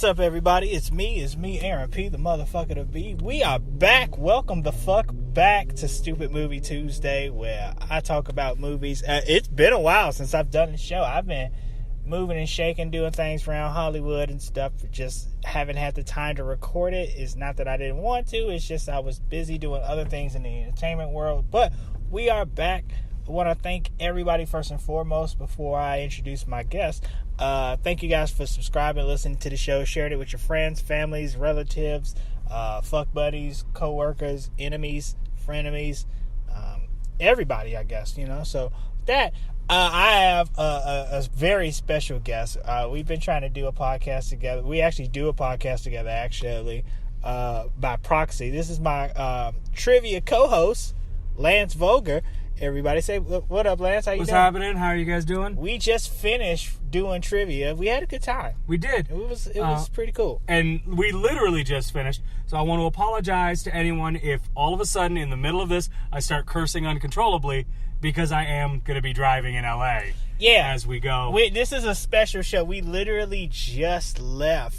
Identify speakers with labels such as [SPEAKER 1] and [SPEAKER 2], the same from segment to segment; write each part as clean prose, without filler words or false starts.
[SPEAKER 1] What's up, everybody? It's me, Aaron P, the motherfucker to be. We are back. Welcome the fuck back to Stupid Movie Tuesday, where I talk about movies. It's been a while since I've done a show. I've been moving and shaking, doing things around Hollywood and stuff. Just haven't had the time to record it. It's not that I didn't want to. It's just I was busy doing other things in the entertainment world. But we are back. I want to thank everybody first and foremost before I introduce my guest. Thank you guys for subscribing, listening to the show, sharing it with your friends, families, relatives, fuck buddies, co-workers, enemies, frenemies, everybody, I guess, you know. So that I have a very special guest. We've been trying to do a podcast together. We actually do a podcast together, actually, by proxy. This is my trivia co-host, Lance Vogler. Everybody say, what up, Lance? How you doing?
[SPEAKER 2] What's happening? How are you guys doing?
[SPEAKER 1] We just finished doing trivia. We had a good time.
[SPEAKER 2] We did.
[SPEAKER 1] It was pretty cool.
[SPEAKER 2] And we literally just finished. So I want to apologize to anyone if all of a sudden in the middle of this I start cursing uncontrollably, because I am going to be driving in LA as we go.
[SPEAKER 1] This is a special show. We literally just left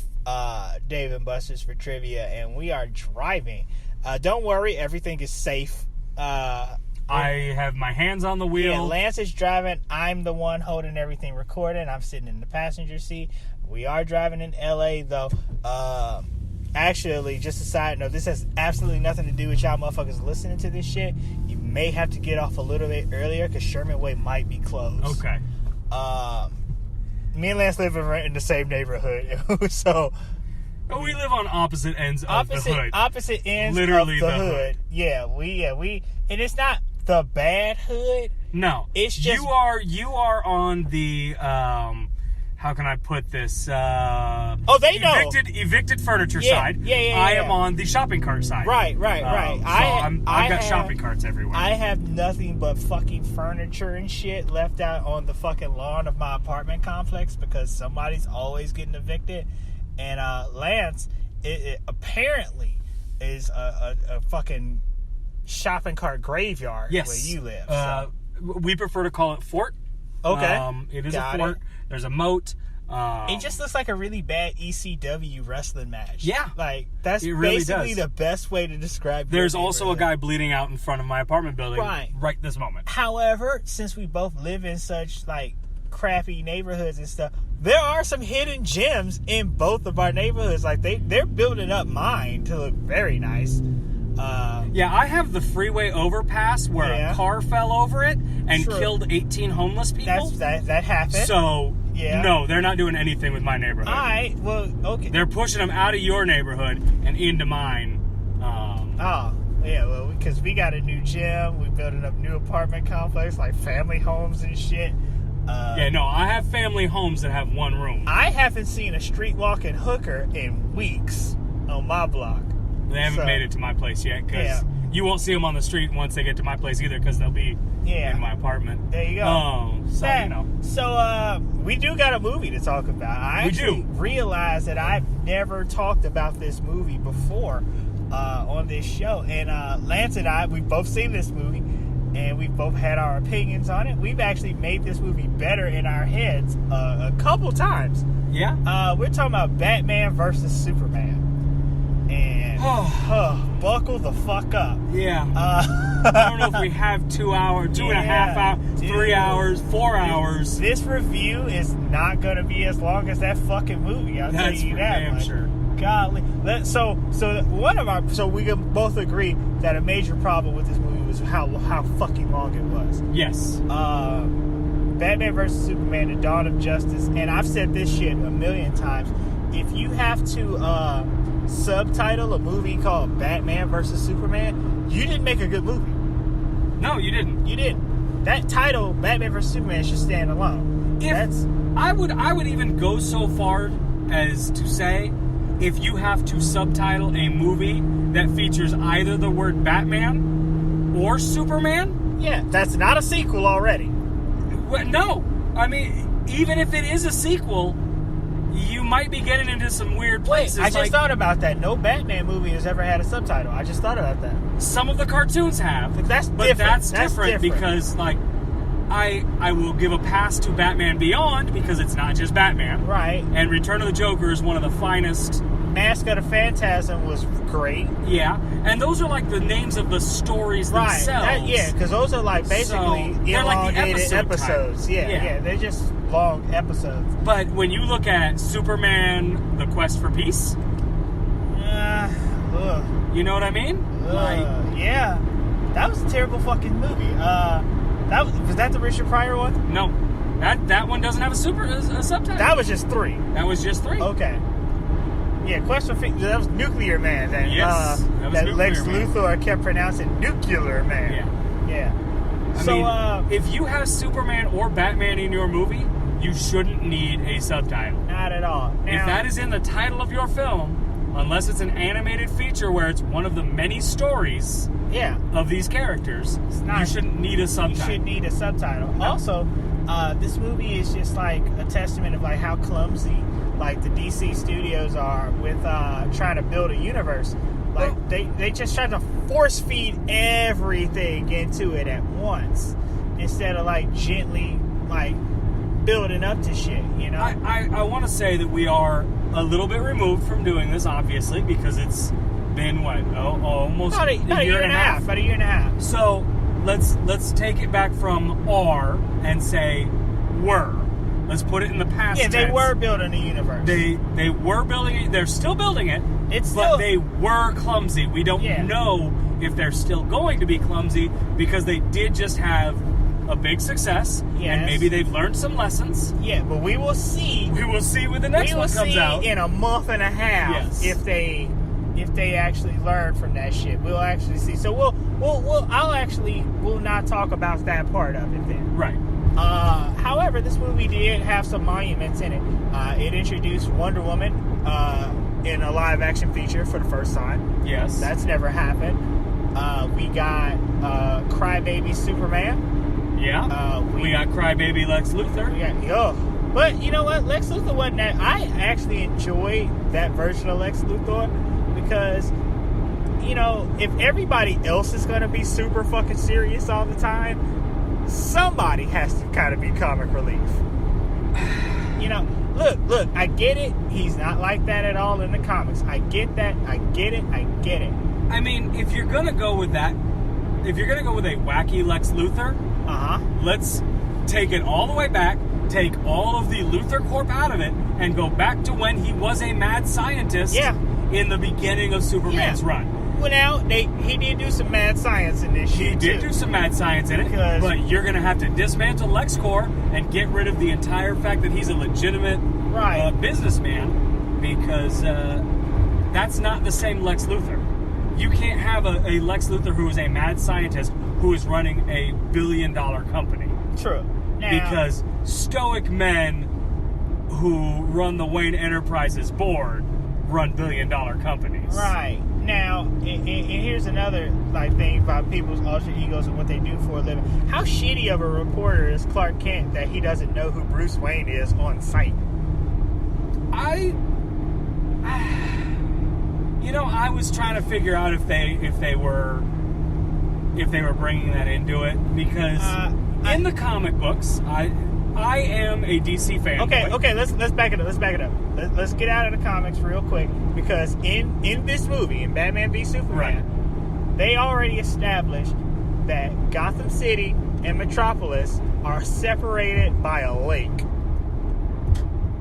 [SPEAKER 1] Dave & Buster's for trivia, and we are driving. Don't worry, everything is safe.
[SPEAKER 2] I have my hands on the wheel.
[SPEAKER 1] Yeah, Lance is driving. I'm the one holding everything recorded. I'm sitting in the passenger seat. We are driving in LA, though. Actually, just a side note, this has absolutely nothing to do with y'all motherfuckers listening to this shit. You may have to get off a little bit earlier because Sherman Way might be closed.
[SPEAKER 2] Okay.
[SPEAKER 1] Me and Lance live in the same neighborhood, so...
[SPEAKER 2] We live on opposite ends of the hood.
[SPEAKER 1] Opposite ends
[SPEAKER 2] literally
[SPEAKER 1] of the hood. Yeah, we... And it's not the bad hood.
[SPEAKER 2] No.
[SPEAKER 1] It's just...
[SPEAKER 2] You are on the, how can I put this?
[SPEAKER 1] They know.
[SPEAKER 2] Evicted furniture side.
[SPEAKER 1] Yeah.
[SPEAKER 2] I am on the shopping cart side.
[SPEAKER 1] Right.
[SPEAKER 2] So I've got shopping carts everywhere.
[SPEAKER 1] I have nothing but fucking furniture and shit left out on the fucking lawn of my apartment complex because somebody's always getting evicted. And Lance, it apparently is a fucking shopping cart graveyard where you live. So.
[SPEAKER 2] We prefer to call it fort.
[SPEAKER 1] Okay.
[SPEAKER 2] It is a fort. There's a moat.
[SPEAKER 1] It just looks like a really bad ECW wrestling match.
[SPEAKER 2] Yeah.
[SPEAKER 1] Like, that's
[SPEAKER 2] really
[SPEAKER 1] basically
[SPEAKER 2] does.
[SPEAKER 1] the best way to describe it.
[SPEAKER 2] There's also a guy bleeding out in front of my apartment building right this moment.
[SPEAKER 1] However, since we both live in such, like, crappy neighborhoods and stuff, there are some hidden gems in both of our neighborhoods. Like, they're building up mine to look very nice.
[SPEAKER 2] I have the freeway overpass where a car fell over it and killed 18 homeless people.
[SPEAKER 1] That happened.
[SPEAKER 2] So, no, they're not doing anything with my neighborhood.
[SPEAKER 1] All right, well, okay.
[SPEAKER 2] They're pushing them out of your neighborhood and into mine.
[SPEAKER 1] Because we got a new gym. We're building up new apartment complex, like family homes and shit.
[SPEAKER 2] I have family homes that have one room.
[SPEAKER 1] I haven't seen a street walking hooker in weeks on my block.
[SPEAKER 2] They haven't made it to my place yet, because you won't see them on the street once they get to my place either, because they'll be in my apartment.
[SPEAKER 1] There you go. So we do got a movie to talk about. I actually realized that I've never talked about this movie before on this show. And Lance and I, we've both seen this movie, and we've both had our opinions on it. We've actually made this movie better in our heads a couple times.
[SPEAKER 2] Yeah.
[SPEAKER 1] We're talking about Batman versus Superman. And buckle the fuck up.
[SPEAKER 2] Yeah. I don't know if we have 2 hours, 2.5 hours, 3 hours, 4 hours.
[SPEAKER 1] This review is not going to be as long as that fucking movie. I'll tell you that.
[SPEAKER 2] Damn sure.
[SPEAKER 1] Golly. So we can both agree that a major problem with this movie was how fucking long it was.
[SPEAKER 2] Yes.
[SPEAKER 1] Batman vs. Superman: The Dawn of Justice, and I've said this shit a million times. If you have to subtitle a movie called Batman vs. Superman, you didn't make a good movie.
[SPEAKER 2] No, you didn't.
[SPEAKER 1] You didn't. That title, Batman vs. Superman, should stand alone.
[SPEAKER 2] I would even go so far as to say, if you have to subtitle a movie that features either the word Batman or Superman,
[SPEAKER 1] that's not a sequel already.
[SPEAKER 2] No, I mean, even if it is a sequel, you might be getting into some weird places.
[SPEAKER 1] I just thought about that. No Batman movie has ever had a subtitle. I just thought about that.
[SPEAKER 2] Some of the cartoons have.
[SPEAKER 1] That's different.
[SPEAKER 2] That's different because, like, I will give a pass to Batman Beyond because it's not just Batman.
[SPEAKER 1] Right.
[SPEAKER 2] And Return of the Joker is one of the finest.
[SPEAKER 1] Mask of the Phantasm was great.
[SPEAKER 2] Yeah. And those are like the names of the stories themselves.
[SPEAKER 1] Yeah, because those are like basically
[SPEAKER 2] they're like the
[SPEAKER 1] elongated episodes. Yeah, they're just long episodes.
[SPEAKER 2] But when you look at Superman, The Quest for Peace, you know what I mean?
[SPEAKER 1] Yeah. That was a terrible fucking movie. Was that the Richard Pryor one?
[SPEAKER 2] No. That one doesn't have a subtitle.
[SPEAKER 1] That was just 3.
[SPEAKER 2] That was just 3.
[SPEAKER 1] Okay. Yeah, Quest for Peace. That was Nuclear Man. That Lex Luthor kept pronouncing Nuclear Man. Yeah.
[SPEAKER 2] I mean, if you have Superman or Batman in your movie, you shouldn't need a subtitle.
[SPEAKER 1] Not at all. Now,
[SPEAKER 2] if that is in the title of your film, unless it's an animated feature where it's one of the many stories of these characters, you shouldn't need a subtitle.
[SPEAKER 1] You should need a subtitle. No. Also, this movie is just like a testament of like how clumsy like the DC studios are with trying to build a universe. Like they just try to force feed everything into it at once instead of like gently like building up to shit, you know?
[SPEAKER 2] I want to say that we are a little bit removed from doing this, obviously, because it's been almost
[SPEAKER 1] about a year and a half. About a year and a half.
[SPEAKER 2] So let's take it back from are and say were. Let's put it in the past tense.
[SPEAKER 1] They were building a universe.
[SPEAKER 2] They were building it. They're still building it. But they were clumsy. We don't know if they're still going to be clumsy because they did just have a big success, and maybe they've learned some lessons.
[SPEAKER 1] Yeah, but we will see.
[SPEAKER 2] We will see when the next one comes out
[SPEAKER 1] in a month and a half if they actually learn from that shit. We'll actually see. So we'll not talk about that part of it then.
[SPEAKER 2] Right.
[SPEAKER 1] However, this movie did have some monuments in it. It introduced Wonder Woman in a live action feature for the first time.
[SPEAKER 2] Yes.
[SPEAKER 1] That's never happened. We got Crybaby Superman.
[SPEAKER 2] Yeah. We got Crybaby Lex Luthor.
[SPEAKER 1] But you know what? Lex Luthor wasn't that. I actually enjoyed that version of Lex Luthor because, you know, if everybody else is going to be super fucking serious all the time, somebody has to kind of be comic relief. You know, look, I get it. He's not like that at all in the comics. I get that. I get it.
[SPEAKER 2] I mean, if you're going to go with that, if you're going to go with a wacky Lex Luthor, let's take it all the way back, take all of the Luthor Corp out of it, and go back to when he was a mad scientist in the beginning of Superman's run.
[SPEAKER 1] Well, now, he did do some mad science in this shit,
[SPEAKER 2] He did do some mad science in it, but you're going to have to dismantle LexCorp and get rid of the entire fact that he's a legitimate businessman, because that's not the same Lex Luthor. You can't have a Lex Luthor who is a mad scientist who is running a billion-dollar company.
[SPEAKER 1] True. Now,
[SPEAKER 2] because stoic men who run the Wayne Enterprises board run billion-dollar companies.
[SPEAKER 1] Right. Now, and here's another thing about people's alter egos and what they do for a living. How shitty of a reporter is Clark Kent that he doesn't know who Bruce Wayne is on site?
[SPEAKER 2] I was trying to figure out if they were bringing that into it, because in the comic books, I am a DC fan.
[SPEAKER 1] Okay, let's back it up. Let's get out of the comics real quick, because in this movie, in Batman v Superman, they already established that Gotham City and Metropolis are separated by a lake.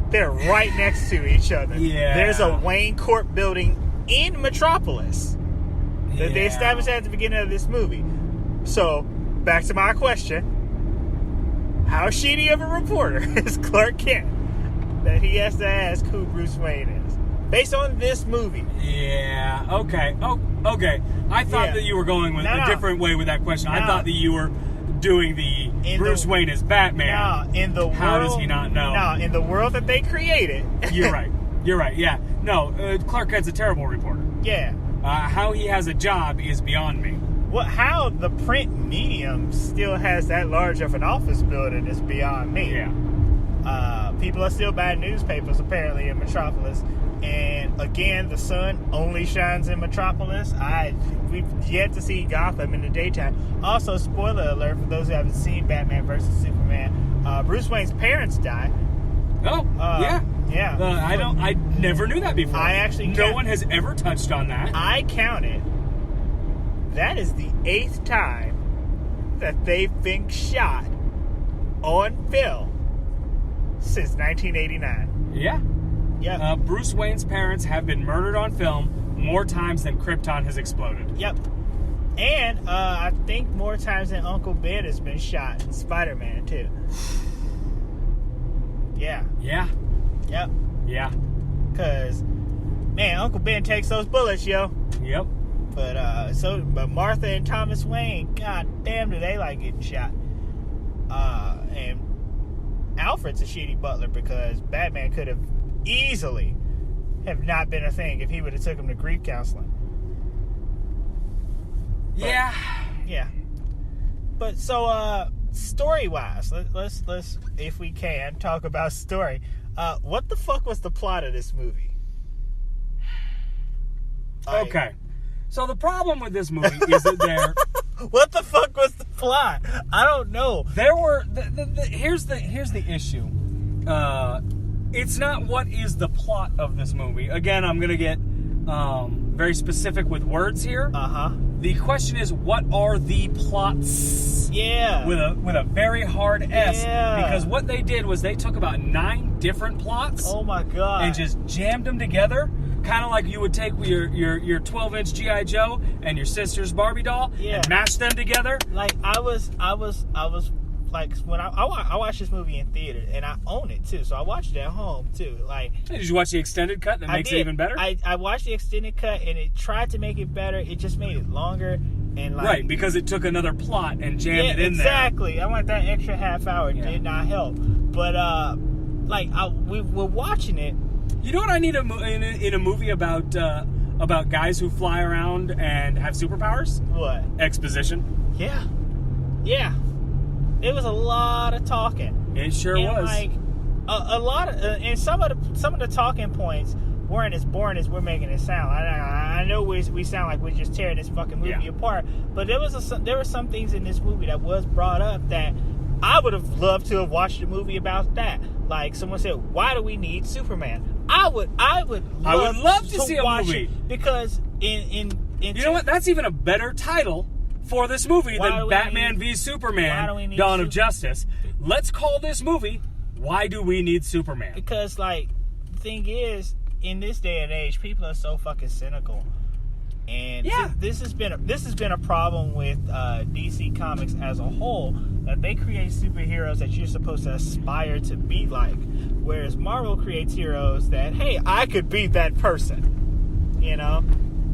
[SPEAKER 1] They're right next to each other.
[SPEAKER 2] Yeah.
[SPEAKER 1] There's a Wayne Corp building in Metropolis that they established at the beginning of this movie. So, back to my question. How shitty of a reporter is Clark Kent that he has to ask who Bruce Wayne is? Based on this movie.
[SPEAKER 2] Yeah, okay. Oh, okay. I thought that you were going with a different way with that question. I thought that you were doing the Bruce Wayne is Batman.
[SPEAKER 1] How
[SPEAKER 2] does he not know?
[SPEAKER 1] No, in the world that they created.
[SPEAKER 2] You're right, yeah. No, Clark Kent's a terrible reporter.
[SPEAKER 1] Yeah.
[SPEAKER 2] How he has a job is beyond me.
[SPEAKER 1] How the print medium still has that large of an office building is beyond me.
[SPEAKER 2] Yeah.
[SPEAKER 1] People are still buying newspapers, apparently, in Metropolis. And Again, the sun only shines in Metropolis. We've yet to see Gotham in the daytime. Also, spoiler alert for those who haven't seen Batman vs Superman. Bruce Wayne's parents die.
[SPEAKER 2] Oh, yeah.
[SPEAKER 1] Yeah.
[SPEAKER 2] I never knew that before. No one has ever touched on that.
[SPEAKER 1] I counted. That is the 8th time that they've been shot on film since 1989.
[SPEAKER 2] Yeah.
[SPEAKER 1] Yep.
[SPEAKER 2] Bruce Wayne's parents have been murdered on film more times than Krypton has exploded.
[SPEAKER 1] Yep. And I think more times than Uncle Ben has been shot in Spider-Man, too. Yeah.
[SPEAKER 2] Yeah.
[SPEAKER 1] Yep.
[SPEAKER 2] Yeah.
[SPEAKER 1] Because, man, Uncle Ben takes those bullets, yo.
[SPEAKER 2] Yep.
[SPEAKER 1] But Martha and Thomas Wayne, god damn, do they like getting shot. And Alfred's a shitty butler because Batman could have easily have not been a thing if he would have took him to grief counseling. But, yeah. But so story-wise, let's if we can talk about story. What the fuck was the plot of this movie?
[SPEAKER 2] Okay. So the problem with this movie is that
[SPEAKER 1] what the fuck was the plot? I don't know.
[SPEAKER 2] There were here's the issue. It's not what is the plot of this movie. Again, I'm gonna get very specific with words here. The question is, what are the plots?
[SPEAKER 1] Yeah.
[SPEAKER 2] With a very hard S.
[SPEAKER 1] Yeah.
[SPEAKER 2] Because what they did was they took about 9 different plots.
[SPEAKER 1] Oh my god.
[SPEAKER 2] And just jammed them together. Kind of like you would take your 12-inch G.I. Joe and your sister's Barbie doll and mash them together.
[SPEAKER 1] Like I was like when I watched this movie in theater and I own it too, so I watched it at home too. Like,
[SPEAKER 2] did you watch the extended cut that makes it even better?
[SPEAKER 1] I watched the extended cut and it tried to make it better. It just made it longer and like
[SPEAKER 2] right because it took another plot and jammed it in
[SPEAKER 1] exactly. I want that extra half hour. Did not help, but we were watching it.
[SPEAKER 2] You know what I need in a movie about guys who fly around and have superpowers?
[SPEAKER 1] What?
[SPEAKER 2] Exposition.
[SPEAKER 1] Yeah. It was a lot of talking.
[SPEAKER 2] It sure was.
[SPEAKER 1] Like a lot of, and some of the talking points weren't as boring as we're making it sound. I know we sound like we're just tearing this fucking movie apart, but there were some things in this movie that was brought up that I would have loved to have watched a movie about that. Like someone said, why do we need Superman? I would love to see a movie
[SPEAKER 2] because you know what? That's even a better title for this movie than Batman v Superman: Dawn of Justice. Let's call this movie "Why Do We Need Superman?"
[SPEAKER 1] Because like the thing is, in this day and age, people are so fucking cynical, and this has been a problem with DC Comics as a whole, that they create superheroes that you're supposed to aspire to be like. Whereas Marvel creates heroes that, hey, I could be that person, you know?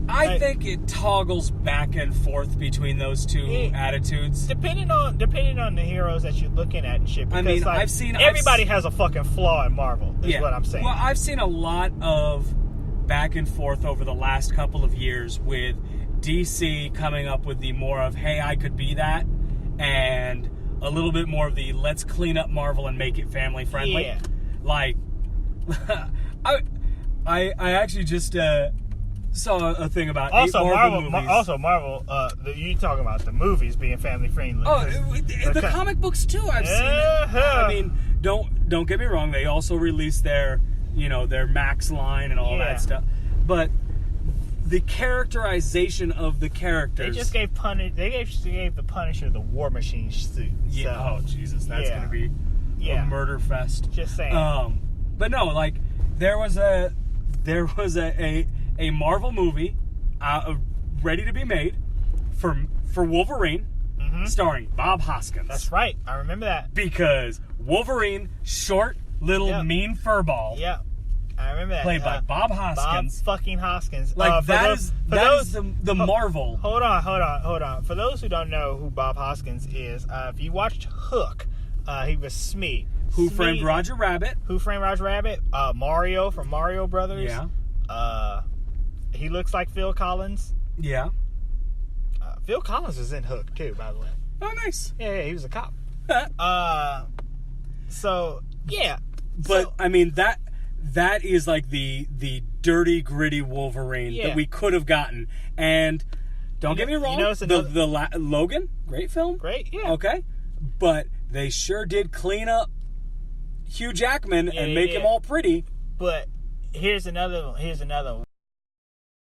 [SPEAKER 2] I think it toggles back and forth between those two attitudes.
[SPEAKER 1] Depending on the heroes that you're looking at and shit. Because,
[SPEAKER 2] I mean,
[SPEAKER 1] everybody has a fucking flaw in Marvel, is what I'm saying.
[SPEAKER 2] Well, I've seen a lot of back and forth over the last couple of years with DC coming up with the more of, hey, I could be that, and a little bit more of the let's clean up Marvel and make it family friendly.
[SPEAKER 1] Yeah.
[SPEAKER 2] Like, I actually just saw a thing about Marvel movies.
[SPEAKER 1] Also, Marvel, you talking about the movies being family friendly.
[SPEAKER 2] Oh, the comic books too. I've seen it. I mean, don't get me wrong. They also released their Max line and all that stuff. But the characterization of the characters.
[SPEAKER 1] They just gave the Punisher the War Machine suit.
[SPEAKER 2] Yeah.
[SPEAKER 1] So,
[SPEAKER 2] oh Jesus, that's gonna be a murder fest.
[SPEAKER 1] Just saying.
[SPEAKER 2] But no, like there was a Marvel movie ready to be made for Wolverine, starring Bob Hoskins.
[SPEAKER 1] That's right. I remember that.
[SPEAKER 2] Because Wolverine, short, little, mean furball.
[SPEAKER 1] Yeah. I remember that.
[SPEAKER 2] Played by Bob Hoskins.
[SPEAKER 1] Bob fucking Hoskins.
[SPEAKER 2] Like, that is the Marvel.
[SPEAKER 1] Hold on. For those who don't know who Bob Hoskins is, if you watched Hook, he was Smee.
[SPEAKER 2] Who Framed Roger Rabbit.
[SPEAKER 1] Mario from Mario Brothers.
[SPEAKER 2] Yeah.
[SPEAKER 1] He looks like Phil Collins.
[SPEAKER 2] Yeah.
[SPEAKER 1] Phil Collins was in Hook, too, by the way.
[SPEAKER 2] Oh, nice.
[SPEAKER 1] Yeah, he was a cop. So, yeah.
[SPEAKER 2] But, I mean, that is like the dirty, gritty Wolverine that we could have gotten. And don't get me wrong, Logan, great film.
[SPEAKER 1] Great, yeah.
[SPEAKER 2] Okay. But they sure did clean up Hugh Jackman and make him all pretty.
[SPEAKER 1] But here's another one.